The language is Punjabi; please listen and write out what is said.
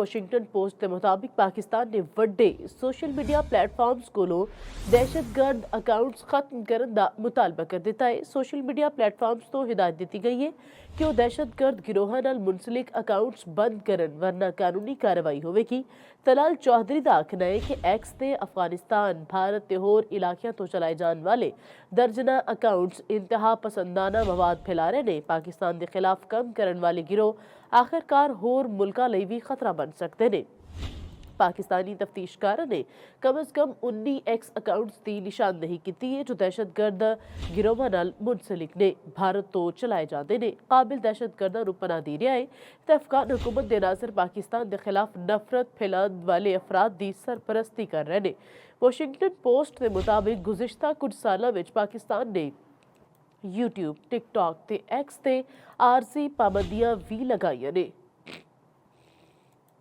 ਵਾਸ਼ਿੰਗਟਨ ਪੋਸਟ ਦੇ ਮੁਤਾਬਿਕ ਪਾਕਿਸਤਾਨ ਨੇ ਵੱਡੇ ਸੋਸ਼ਲ ਮੀਡੀਆ ਪਲੇਟਫਾਰਮਸ ਕੋਲੋਂ ਦਹਿਸ਼ਤਗਰਦ ਅਕਾਊਂਟਸ ਖਤਮ ਕਰਨ ਦਾ ਮੁਤਾਲਬਾ ਕਰ ਦਿੱਤਾ ਹੈ। ਸੋਸ਼ਲ ਮੀਡੀਆ ਪਲੇਟਫਾਰਮਸ ਤੋਂ ਹਿਦਾਇਤ ਦਿੱਤੀ ਗਈ ਹੈ ਕਿ ਉਹ ਦਹਿਸ਼ਤਗਰਦ ਗਿਰੋਹਾਂ ਨਾਲ ਮੁਨਸਲਿਕ ਅਕਾਊਂਟਸ ਬੰਦ ਕਰਨ, ਵਰਨਾ ਕਾਨੂੰਨੀ ਕਾਰਵਾਈ ਹੋਵੇਗੀ। ਤਲਾਲ ਚੌਧਰੀ ਦਾ ਆਖਣਾ ਹੈ ਕਿ ਐਕਸ ਤੇ ਅਫਗਾਨਿਸਤਾਨ, ਭਾਰਤ ਤੇ ਹੋਰ ਇਲਾਕਿਆਂ ਤੋਂ ਚਲਾਏ ਜਾਣ ਵਾਲੇ ਦਰਜਨਾਂ ਅਕਾਊਂਟਸ ਇੰਤਹਾ ਪਸੰਦਾਨਾ ਮਵਾਦ ਫੈਲਾ ਰਹੇ ਨੇ। ਪਾਕਿਸਤਾਨ ਦੇ ਖਿਲਾਫ ਕੰਮ ਕਰਨ ਵਾਲੇ ਗਿਰੋਹ ਆਖਿਰਕਾਰ ਹੋਰ ਮੁਲਕਾਂ ਲਈ ਵੀ ਖਤਰਾ ਬਣ ਸਕਦੇ ਨੇ। ਪਾਕਿਸਤਾਨੀ ਤਫਤੀਸ਼ਕਾਰਾਂ ਨੇ ਕਮ ਅਜ਼ ਕਮ 19 ਐਕਸ ਅਕਾਊਂਟਸ ਦੀ ਨਿਸ਼ਾਨਦੇਹੀ ਕੀਤੀ ਹੈ ਜੋ ਦਹਿਸ਼ਤਗਰਦ ਗਿਰੋਹਾਂ ਨਾਲ ਮੁਨਸਲਿਕ ਨੇ, ਭਾਰਤ ਤੋਂ ਚਲਾਏ ਜਾਂਦੇ ਨੇ। ਕਾਬਿਲ ਦਹਿਸ਼ਤਗਰਦਾਂ ਨੂੰ ਪਨਾਹ ਦੇ ਰਿਹਾ ਹੈ ਤੇ ਅਫਗਾਨ ਹੁਕੂਮਤ ਦੇ ਨਾਜ਼ਰ ਪਾਕਿਸਤਾਨ ਦੇ ਖਿਲਾਫ ਨਫ਼ਰਤ ਫੈਲਾਉਣ ਵਾਲੇ ਅਫਰਾਦ ਦੀ ਸਰਪ੍ਰਸਤੀ ਕਰ ਰਹੇ ਨੇ। ਵਾਸ਼ਿੰਗਟਨ ਪੋਸਟ ਦੇ ਮੁਤਾਬਿਕ ਗੁਜ਼ਿਸ਼ਤਾ ਕੁਝ ਸਾਲਾਂ ਵਿੱਚ ਪਾਕਿਸਤਾਨ ਨੇ YouTube, TikTok ਤੇ X ਤੇ ਆਰਜ਼ੀ ਪਾਬੰਦੀਆਂ ਵੀ ਲਗਾਈਆਂ ਨੇ।